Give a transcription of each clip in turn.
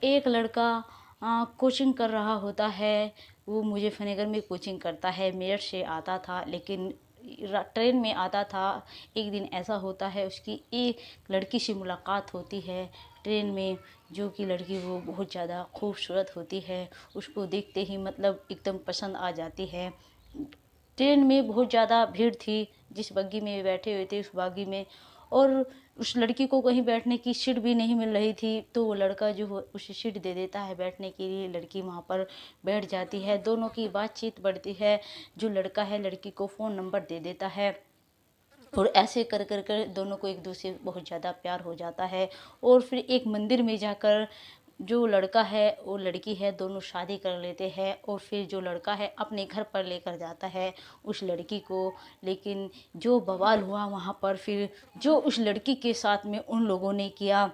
एक लड़का कोचिंग कर रहा होता है। वो मुज़फ़्फ़रनगर में कोचिंग करता है, मेरठ से आता था, लेकिन ट्रेन में आता था। एक दिन ऐसा होता है, उसकी एक लड़की से मुलाकात होती है ट्रेन में, जो कि लड़की वो बहुत ज़्यादा खूबसूरत होती है। उसको देखते ही मतलब एकदम पसंद आ जाती है। ट्रेन में बहुत ज़्यादा भीड़ थी, जिस बग्गी में बैठे हुए थे उस बग्गी में, और उस लड़की को कहीं बैठने की सीट भी नहीं मिल रही थी। तो वो लड़का जो है उसे सीट दे देता है बैठने के लिए। लड़की वहाँ पर बैठ जाती है, दोनों की बातचीत बढ़ती है। जो लड़का है लड़की को फ़ोन नंबर दे देता है, और ऐसे कर कर कर दोनों को एक दूसरे से बहुत ज़्यादा प्यार हो जाता है। और फिर एक मंदिर में जाकर जो लड़का है वो लड़की है दोनों शादी कर लेते हैं। और फिर जो लड़का है अपने घर पर लेकर जाता है उस लड़की को। लेकिन जो बवाल हुआ वहाँ पर, फिर जो उस लड़की के साथ में उन लोगों ने किया,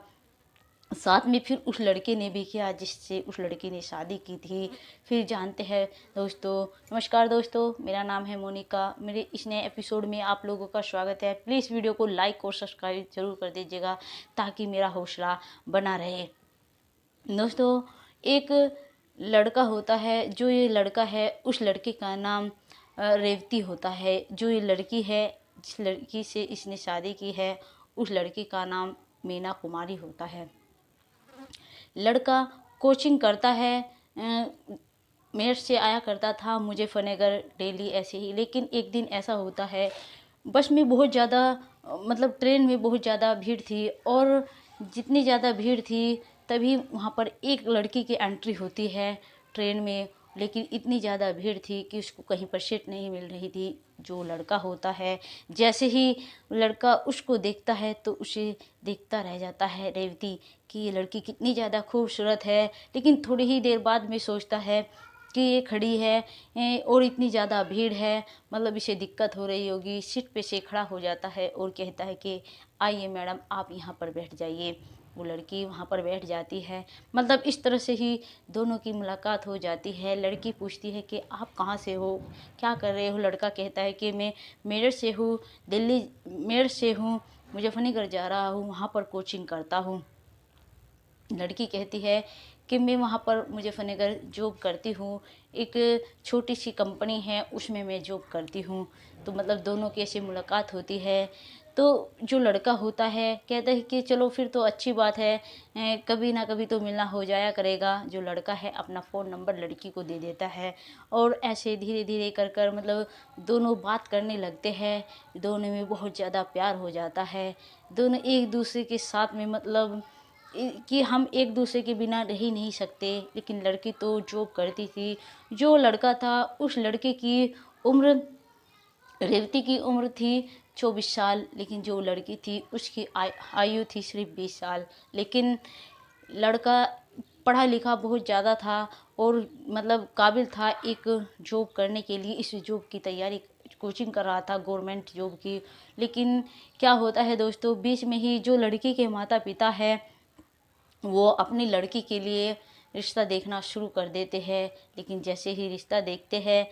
साथ में फिर उस लड़के ने भी किया जिससे उस लड़की ने शादी की थी। फिर जानते हैं दोस्तों। नमस्कार दोस्तों, मेरा नाम है मोनिका। मेरे इस नए एपिसोड में आप लोगों का स्वागत है। प्लीज़ वीडियो को लाइक और सब्सक्राइब जरूर कर दीजिएगा, ताकि मेरा हौसला बना रहे। दोस्तों, एक लड़का होता है, जो ये लड़का है उस लड़के का नाम रेवती होता है। जो ये लड़की है जिस लड़की से इसने शादी की है उस लड़की का नाम मीना कुमारी होता है। लड़का कोचिंग करता है, मेरठ से आया करता था मुज़फ़्फ़रनगर डेली ऐसे ही। लेकिन एक दिन ऐसा होता है, बस में बहुत ज़्यादा मतलब ट्रेन में बहुत ज़्यादा भीड़ थी, और जितनी ज़्यादा भीड़ थी तभी वहाँ पर एक लड़की की एंट्री होती है ट्रेन में। लेकिन इतनी ज़्यादा भीड़ थी कि उसको कहीं पर सीट नहीं मिल रही थी। जो लड़का होता है, जैसे ही लड़का उसको देखता है तो उसे देखता रह जाता है रेवती, कि ये लड़की कितनी ज़्यादा खूबसूरत है। लेकिन थोड़ी ही देर बाद में सोचता है कि ये खड़ी है और इतनी ज़्यादा भीड़ है, मतलब इसे दिक्कत हो रही होगी। सीट पे से खड़ा हो जाता है और कहता है कि आइए मैडम, आप यहाँ पर बैठ जाइए। वो लड़की वहाँ पर बैठ जाती है। मतलब इस तरह से ही दोनों की मुलाकात हो जाती है। लड़की पूछती है कि आप कहाँ से हो, क्या कर रहे हो। लड़का कहता है कि मैं मेरठ से हूँ, दिल्ली मेरठ से हूँ, मुजफ्फरनगर जा रहा हूँ, वहाँ पर कोचिंग करता हूँ। लड़की कहती है कि मैं वहाँ पर मुजफ्फरनगर जॉब करती हूँ, एक छोटी सी कंपनी है उसमें मैं जॉब करती हूँ। तो मतलब दोनों की ऐसी मुलाकात होती है। तो जो लड़का होता है कहता है कि चलो फिर तो अच्छी बात है, कभी ना कभी तो मिलना हो जाया करेगा। जो लड़का है अपना फ़ोन नंबर लड़की को दे देता है, और ऐसे धीरे धीरे कर कर मतलब दोनों बात करने लगते हैं। दोनों में बहुत ज़्यादा प्यार हो जाता है। दोनों एक दूसरे के साथ में मतलब कि हम एक दूसरे के बिना रह ही नहीं सकते। लेकिन लड़की तो जॉब करती थी। जो लड़का था उस लड़के की उम्र, रेवती की उम्र थी 24 साल, लेकिन जो लड़की थी उसकी आयु थी सिर्फ 20 साल। लेकिन लड़का पढ़ा लिखा बहुत ज़्यादा था और मतलब काबिल था एक जॉब करने के लिए। इस जॉब की तैयारी कोचिंग कर रहा था गवर्नमेंट जॉब की। लेकिन क्या होता है दोस्तों, बीच में ही जो लड़की के माता पिता है वो अपनी लड़की के लिए रिश्ता देखना शुरू कर देते हैं। लेकिन जैसे ही रिश्ता देखते हैं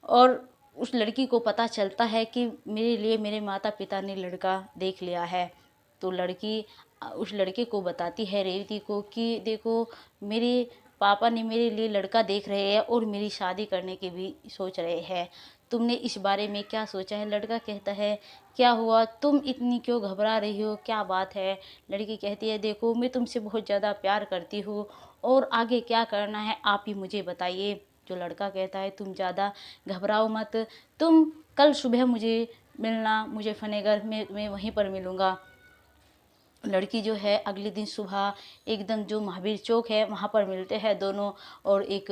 और उस लड़की को पता चलता है कि मेरे लिए मेरे माता पिता ने लड़का देख लिया है, तो लड़की उस लड़के को बताती है रेवती को कि देखो, मेरे पापा ने मेरे लिए लड़का देख रहे हैं और मेरी शादी करने की भी सोच रहे हैं। तुमने इस बारे में क्या सोचा है। लड़का कहता है क्या हुआ, तुम इतनी क्यों घबरा रही हो, क्या बात है। लड़की कहती है देखो, मैं तुमसे बहुत ज़्यादा प्यार करती हूँ और आगे क्या करना है आप ही मुझे बताइए। जो लड़का कहता है तुम ज़्यादा घबराओ मत, तुम कल सुबह मुझे मिलना मुजफ्फरनगर में, मैं वहीं पर मिलूँगा। लड़की जो है अगले दिन सुबह एकदम जो महावीर चौक है वहाँ पर मिलते हैं दोनों, और एक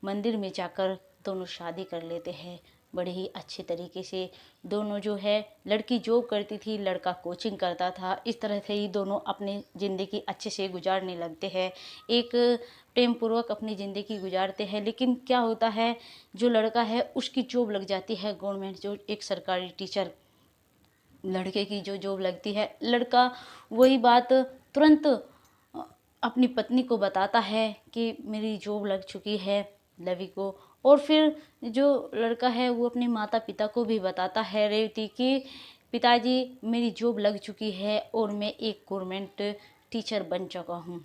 मंदिर में जाकर दोनों शादी कर लेते हैं बड़े ही अच्छे तरीके से। दोनों जो है, लड़की जॉब करती थी, लड़का कोचिंग करता था। इस तरह से ही दोनों अपनी ज़िंदगी अच्छे से गुजारने लगते हैं, एक प्रेम पूर्वक अपनी ज़िंदगी गुजारते हैं। लेकिन क्या होता है, जो लड़का है उसकी जॉब लग जाती है गवर्नमेंट जॉब, एक सरकारी टीचर। लड़के की जो जॉब लगती है, लड़का वही बात तुरंत अपनी पत्नी को बताता है कि मेरी जॉब लग चुकी है, लवी को। और फिर जो लड़का है वो अपने माता पिता को भी बताता है रेवती कि पिताजी, मेरी जॉब लग चुकी है और मैं एक गवर्नमेंट टीचर बन चुका हूँ।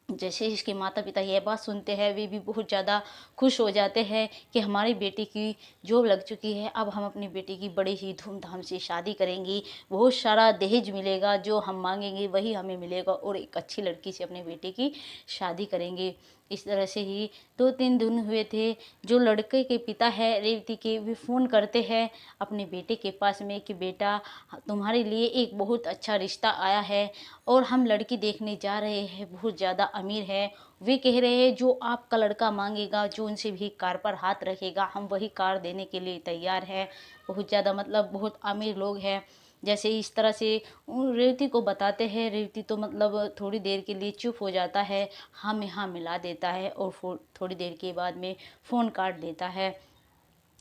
जैसे इसके माता पिता यह बात सुनते हैं, वे भी बहुत ज़्यादा खुश हो जाते हैं कि हमारी बेटी की जॉब लग चुकी है, अब हम अपनी बेटी की बड़ी ही धूमधाम से शादी करेंगी, बहुत सारा दहेज मिलेगा, जो हम मांगेंगे वही हमें मिलेगा और एक अच्छी लड़की से अपने बेटे की शादी करेंगे। इस तरह से ही 2-3 दिन हुए थे। जो लड़के के पिता है रेवती के, वे फ़ोन करते हैं अपने बेटे के पास में कि बेटा, तुम्हारे लिए एक बहुत अच्छा रिश्ता आया है और हम लड़की देखने जा रहे हैं, बहुत ज़्यादा अमीर है। वे कह रहे हैं जो आपका लड़का मांगेगा, जो उनसे भी कार पर हाथ रखेगा, हम वही कार देने के लिए तैयार हैं। बहुत ज़्यादा मतलब बहुत अमीर लोग हैं। जैसे इस तरह से उन रेवती को बताते हैं, रेवती तो मतलब थोड़ी देर के लिए चुप हो जाता है, हाँ में हाँ मिला देता है और थोड़ी देर के बाद में फ़ोन काट देता है।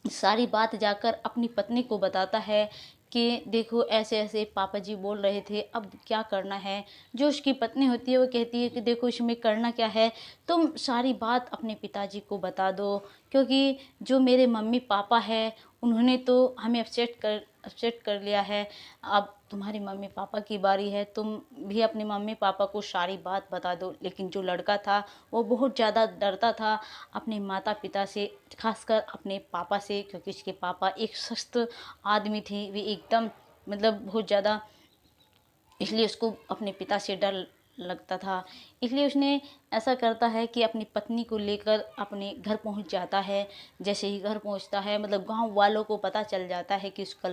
सारी बात जाकर अपनी पत्नी को बताता है कि देखो ऐसे ऐसे पापा जी बोल रहे थे, अब क्या करना है। जो उसकी पत्नी होती है वो कहती है कि देखो इसमें करना क्या है, तुम सारी बात अपने पिताजी को बता दो, क्योंकि जो मेरे मम्मी पापा है उन्होंने तो हमें अपसेट कर लिया है। अब तुम्हारी मम्मी पापा की बारी है, तुम भी अपने मम्मी पापा को सारी बात बता दो। लेकिन जो लड़का था वो बहुत ज़्यादा डरता था अपने माता पिता से, खासकर अपने पापा से, क्योंकि इसके पापा एक सख्त आदमी थे, वे एकदम मतलब बहुत ज़्यादा, इसलिए उसको अपने पिता से डर लगता था। इसलिए उसने ऐसा करता है कि अपनी पत्नी को लेकर अपने घर पहुंच जाता है। जैसे ही घर पहुंचता है मतलब गांव वालों को पता चल जाता है कि उसका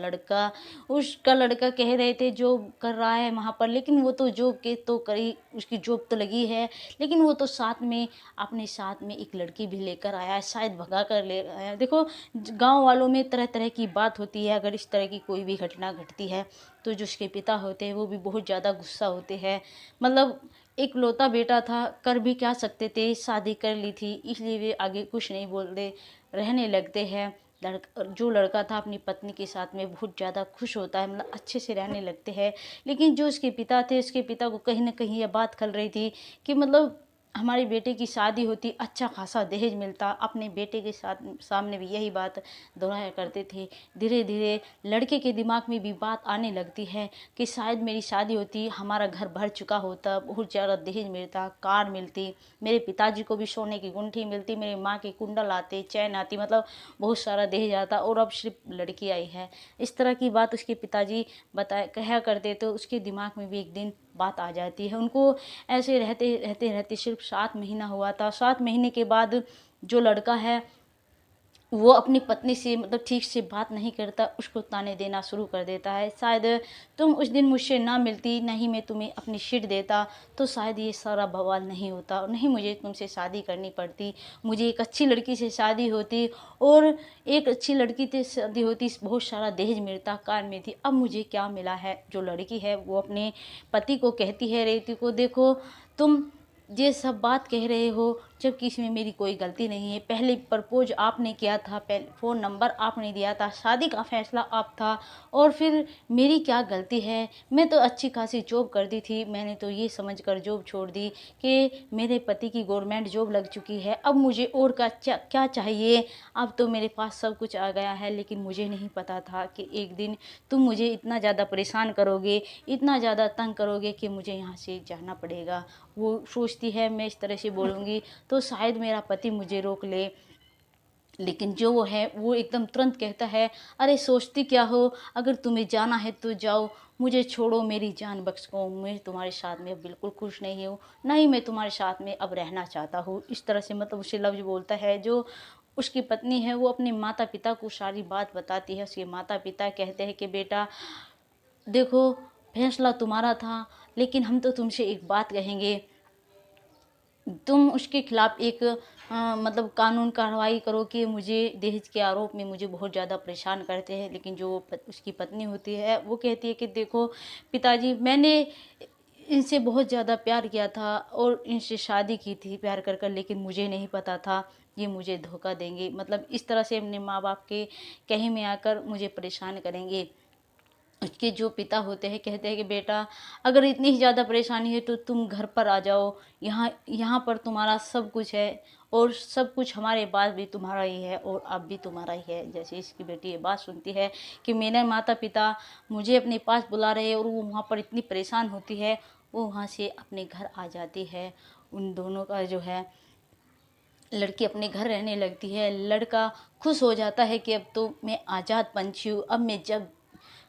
लड़का कह रहे थे जॉब कर रहा है वहाँ पर, लेकिन वो तो जॉब के तो करी, उसकी जॉब तो लगी है, लेकिन वो तो साथ में अपने साथ में एक लड़की भी लेकर आया है, शायद भगा कर ले आया है। देखो गांव वालों में तरह तरह की बात होती है, अगर इस तरह की कोई भी घटना घटती है तो जो उसके पिता होते हैं वो भी बहुत ज़्यादा गुस्सा होते हैं। मतलब एक लौता बेटा था, कर भी क्या सकते थे, शादी कर ली थी, इसलिए वे आगे कुछ नहीं बोलते, रहने लगते हैं। जो लड़का था अपनी पत्नी के साथ में बहुत ज़्यादा खुश होता है, मतलब अच्छे से रहने लगते हैं। लेकिन जो उसके पिता थे, उसके पिता को कहीं ना कहीं यह बात खल रही थी कि मतलब हमारे बेटे की शादी होती, अच्छा खासा दहेज मिलता। अपने बेटे के साथ सामने भी यही बात दोहराया करते थे। धीरे धीरे लड़के के दिमाग में भी बात आने लगती है कि शायद मेरी शादी होती, हमारा घर भर चुका होता, बहुत ज़्यादा दहेज मिलता, कार मिलती, मेरे पिताजी को भी सोने की गुंठी मिलती, मेरी माँ के कुंडल आते, चैन आती, मतलब बहुत सारा दहेज आता, और अब सिर्फ लड़की आई है। इस तरह की बात उसके पिताजी कहा करते, तो उसके दिमाग में भी एक दिन बात आ जाती है। उनको ऐसे रहते रहते रहते सिर्फ 7 महीना हुआ था। 7 महीने के बाद जो लड़का है वो अपनी पत्नी से मतलब ठीक से बात नहीं करता, उसको ताने देना शुरू कर देता है, शायद तुम उस दिन मुझसे ना मिलती, नहीं मैं तुम्हें अपनी सीट देता तो शायद ये सारा बवाल नहीं होता, और नहीं मुझे तुमसे शादी करनी पड़ती, मुझे एक अच्छी लड़की से शादी होती, और एक अच्छी लड़की से शादी होती, बहुत सारा दहेज मिलता, कार में थी, अब मुझे क्या मिला है। जो लड़की है वो अपने पति को कहती है, रेवती को, देखो तुम ये सब बात कह रहे हो जबकि इसमें मेरी कोई गलती नहीं है। पहले प्रपोज आपने किया था, पहले फ़ोन नंबर आपने दिया था, शादी का फैसला आप था, और फिर मेरी क्या गलती है। मैं तो अच्छी खासी जॉब करती थी, मैंने तो ये समझकर जॉब छोड़ दी कि मेरे पति की गवर्नमेंट जॉब लग चुकी है, अब मुझे और का क्या चाहिए। अब तो मेरे पास सब कुछ आ गया है, लेकिन मुझे नहीं पता था कि एक दिन तुम मुझे इतना ज़्यादा परेशान करोगे, इतना ज़्यादा तंग करोगे कि मुझे यहाँ से जाना पड़ेगा। वो सोचती है मैं इस तरह से बोलूँगी तो शायद मेरा पति मुझे रोक ले, लेकिन जो वो है वो एकदम तुरंत कहता है, अरे सोचती क्या हो, अगर तुम्हें जाना है तो जाओ, मुझे छोड़ो, मेरी जान बख्शो, मैं तुम्हारे साथ में अब बिल्कुल खुश नहीं हूँ, नहीं मैं तुम्हारे साथ में अब रहना चाहता हूँ। इस तरह से मतलब उसे लफ्ज़ बोलता है। जो उसकी पत्नी है वो अपने माता पिता को सारी बात बताती है। उसके माता पिता कहते हैं कि बेटा देखो, फैसला तुम्हारा था, लेकिन हम तो तुमसे एक बात कहेंगे, तुम उसके खिलाफ एक मतलब कानून कार्रवाई करो कि मुझे दहेज के आरोप में मुझे बहुत ज़्यादा परेशान करते हैं। लेकिन जो उसकी पत्नी होती है वो कहती है कि देखो पिताजी, मैंने इनसे बहुत ज़्यादा प्यार किया था और इनसे शादी की थी प्यार कर कर, लेकिन मुझे नहीं पता था ये मुझे धोखा देंगे, मतलब इस तरह से अपने माँ बाप के कहे में आकर मुझे परेशान करेंगे। उसके जो पिता होते हैं कहते हैं कि बेटा अगर इतनी ही ज़्यादा परेशानी है तो तुम घर पर आ जाओ, यहाँ यहाँ पर तुम्हारा सब कुछ है, और सब कुछ हमारे पास भी तुम्हारा ही है और अब भी तुम्हारा ही है। जैसे इसकी बेटी ये बात सुनती है कि मेरे माता पिता मुझे अपने पास बुला रहे हैं और वो वहाँ पर इतनी परेशान होती है, वो वहाँ से अपने घर आ जाती है। उन दोनों का जो है, लड़की अपने घर रहने लगती है। लड़का खुश हो जाता है कि अब तो मैं आज़ाद पंछी हूँ, अब मैं जब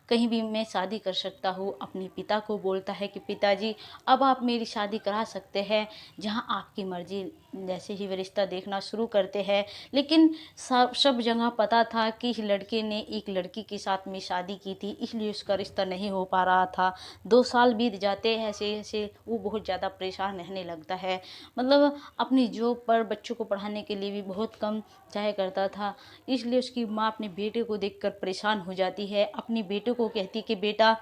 कहीं भी मैं शादी कर सकता हूँ। अपने पिता को बोलता है कि पिताजी, अब आप मेरी शादी करा सकते हैं, जहाँ आपकी मर्जी। जैसे ही वे रिश्ता देखना शुरू करते हैं, लेकिन सब जगह पता था कि इस लड़के ने एक लड़की के साथ में शादी की थी, इसलिए उसका रिश्ता नहीं हो पा रहा था। 2 साल बीत जाते हैं, ऐसे ऐसे वो बहुत ज़्यादा परेशान रहने लगता है। मतलब अपनी जॉब पर बच्चों को पढ़ाने के लिए भी बहुत कम जाया करता था। इसलिए उसकी माँ अपने बेटे को देखकर परेशान हो जाती है। अपने बेटे को कहती कि बेटा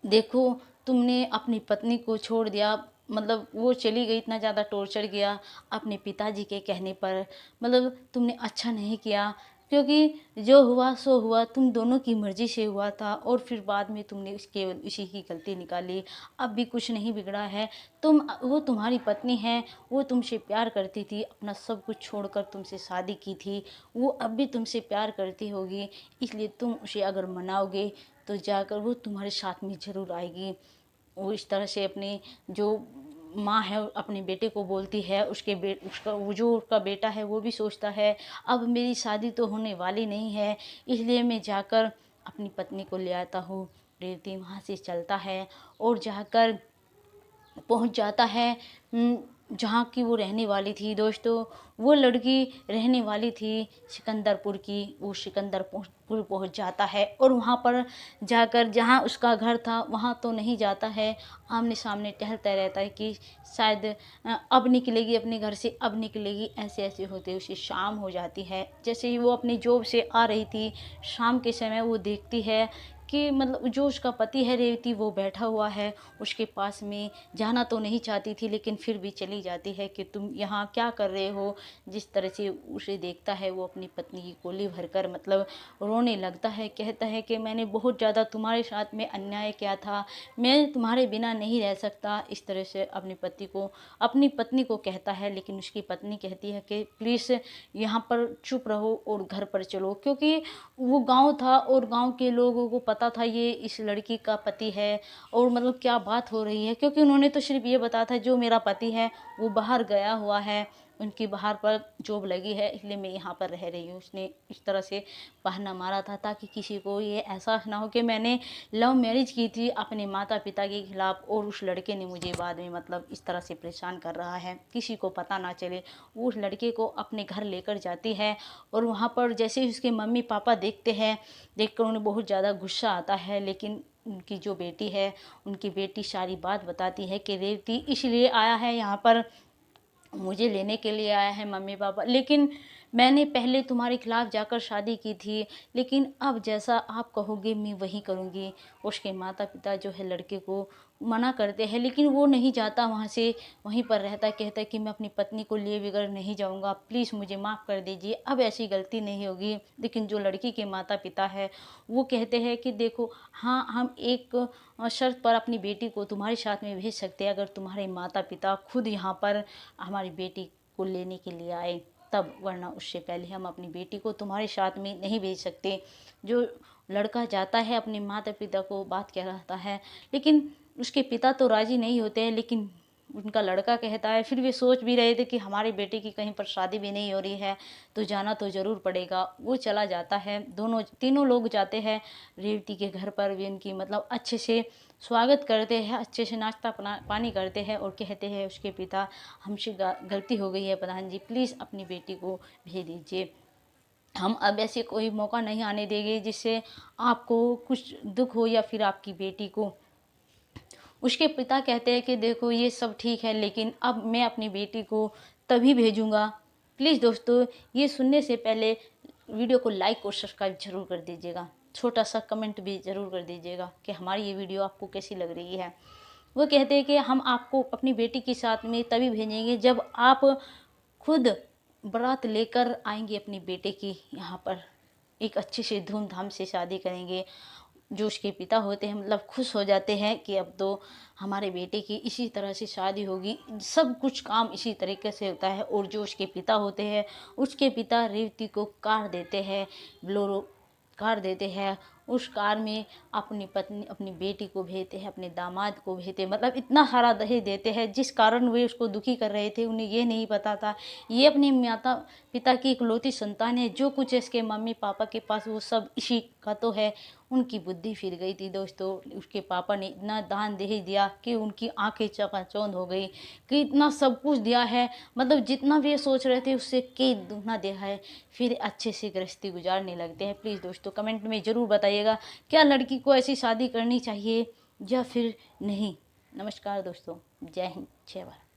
देखो, तुमने अपनी पत्नी को छोड़ दिया, मतलब वो चली गई, इतना ज़्यादा टॉर्चर किया अपने पिताजी के कहने पर। मतलब तुमने अच्छा नहीं किया, क्योंकि जो हुआ सो हुआ, तुम दोनों की मर्ज़ी से हुआ था और फिर बाद में तुमने केवल उसी की गलती निकाली। अब भी कुछ नहीं बिगड़ा है। वो तुम्हारी पत्नी है, वो तुमसे प्यार करती थी, अपना सब कुछ छोड़कर तुमसे शादी की थी। वो अब भी तुमसे प्यार करती होगी, इसलिए तुम उसे अगर मनाओगे तो जाकर वो तुम्हारे साथ में ज़रूर आएगी। वो इस तरह से अपनी जो माँ है अपने बेटे को बोलती है। उसका वो जो उसका बेटा है वो भी सोचता है, अब मेरी शादी तो होने वाली नहीं है, इसलिए मैं जाकर अपनी पत्नी को ले आता हूँ। रेवती वहाँ से चलता है और जाकर पहुंच जाता है जहाँ की वो रहने वाली थी। दोस्तों, वो लड़की रहने वाली थी सिकंदरपुर की। वो सिकंदरपुर पहुँच जाता है और वहाँ पर जाकर जहाँ उसका घर था वहाँ तो नहीं जाता है। आमने सामने टहलता रहता है कि शायद अब निकलेगी अपने घर से, अब निकलेगी। ऐसे ऐसे होते उसे शाम हो जाती है। जैसे ही वो अपनी जॉब से आ रही थी, शाम के समय वो देखती है कि मतलब जो उसका पति है रेवती, वो बैठा हुआ है उसके पास में। जाना तो नहीं चाहती थी, लेकिन फिर भी चली जाती है कि तुम यहाँ क्या कर रहे हो। जिस तरह से उसे देखता है, वो अपनी पत्नी की गोली भरकर मतलब रोने लगता है। कहता है कि मैंने बहुत ज़्यादा तुम्हारे साथ में अन्याय किया था, मैं तुम्हारे बिना नहीं रह सकता। इस तरह से अपनी पत्नी को कहता है। लेकिन उसकी पत्नी कहती है कि प्लीज़ यहाँ पर चुप रहो और घर पर चलो, क्योंकि वो गांव था और गांव के लोगों को पता था ये इस लड़की का पति है और मतलब क्या बात हो रही है। क्योंकि उन्होंने तो सिर्फ ये बताया था जो मेरा पति है वो बाहर गया हुआ है, उनकी बाहर पर जॉब लगी है, इसलिए मैं यहाँ पर रह रही हूँ। उसने इस तरह से बहाना मारा था ताकि किसी को ये एहसास ना हो कि मैंने लव मैरिज की थी अपने माता पिता के खिलाफ और उस लड़के ने मुझे बाद में मतलब इस तरह से परेशान कर रहा है, किसी को पता ना चले। वो उस लड़के को अपने घर लेकर जाती है और वहाँ पर जैसे ही उसके मम्मी पापा देखते हैं, देखकर उन्हें बहुत ज़्यादा गुस्सा आता है। लेकिन उनकी जो बेटी है, उनकी बेटी सारी बात बताती है कि रेवती इसलिए आया है यहाँ पर, मुझे लेने के लिए आया है मम्मी पापा, लेकिन मैंने पहले तुम्हारे खिलाफ जाकर शादी की थी, लेकिन अब जैसा आप कहोगे मैं वही करूँगी। उसके माता पिता जो है लड़के को मना करते हैं, लेकिन वो नहीं जाता वहाँ से, वहीं पर रहता। कहता है कि मैं अपनी पत्नी को लिए बगैर नहीं जाऊँगा, प्लीज़ मुझे माफ़ कर दीजिए, अब ऐसी गलती नहीं होगी। लेकिन जो लड़की के माता पिता है वो कहते हैं कि देखो, हाँ हम एक शर्त पर अपनी बेटी को तुम्हारे साथ में भेज सकते हैं, अगर तुम्हारे माता पिता खुद यहाँ पर हमारी बेटी को लेने के लिए आए तब, वरना उससे पहले हम अपनी बेटी को तुम्हारे साथ में नहीं भेज सकते। जो लड़का जाता है अपने माता पिता को बात कह रहा है, लेकिन उसके पिता तो राजी नहीं होते हैं। लेकिन उनका लड़का कहता है, फिर वे सोच भी रहे थे कि हमारे बेटे की कहीं पर शादी भी नहीं हो रही है तो जाना तो ज़रूर पड़ेगा। वो चला जाता है, तीनों लोग जाते हैं रेवती के घर पर। वे उनकी मतलब अच्छे से स्वागत करते हैं, अच्छे से नाश्ता पानी करते हैं और कहते हैं उसके पिता, हमसे गलती हो गई है प्रधान जी, प्लीज़ अपनी बेटी को भेज दीजिए, हम अब ऐसे कोई मौका नहीं आने देंगे जिससे आपको कुछ दुख हो या फिर आपकी बेटी को। उसके पिता कहते हैं कि देखो ये सब ठीक है, लेकिन अब मैं अपनी बेटी को तभी भेजूँगा। प्लीज़ दोस्तों, ये सुनने से पहले वीडियो को लाइक और सब्सक्राइब ज़रूर कर दीजिएगा। छोटा सा कमेंट भी ज़रूर कर दीजिएगा कि हमारी ये वीडियो आपको कैसी लग रही है। वो कहते हैं कि हम आपको अपनी बेटी के साथ में तभी भेजेंगे जब आप खुद बारात लेकर आएंगे अपनी बेटे की, यहाँ पर एक अच्छे से धूमधाम से शादी करेंगे। जो उसके पिता होते हैं मतलब खुश हो जाते हैं कि अब तो हमारे बेटे की इसी तरह से शादी होगी, सब कुछ काम इसी तरीके से होता है। और जो उसके पिता होते हैं, उसके पिता रेवती को कार देते हैं, बोलेरो कार देते हैं उस कार में अपनी पत्नी, अपनी बेटी को भेजते हैं, अपने दामाद को भेजते हैं, मतलब इतना सारा दहेज देते हैं जिस कारण वे उसको दुखी कर रहे थे। उन्हें ये नहीं पता था ये अपने माता पिता की इकलौती संतान है, जो कुछ इसके मम्मी पापा के पास वो सब इसी का तो है। उनकी बुद्धि फिर गई थी दोस्तों। उसके पापा ने इतना दान दहेज दिया कि उनकी आंखें चकाचौंध हो गई कि इतना सब कुछ दिया है, मतलब जितना वे सोच रहे थे उससे कई दुगना दिया है। फिर अच्छे से गृहस्थी गुजारने लगते हैं। प्लीज़ दोस्तों कमेंट में ज़रूर बताइएगा, क्या लड़की को ऐसी शादी करनी चाहिए या फिर नहीं। नमस्कार दोस्तों, जय हिंद, जय भारत।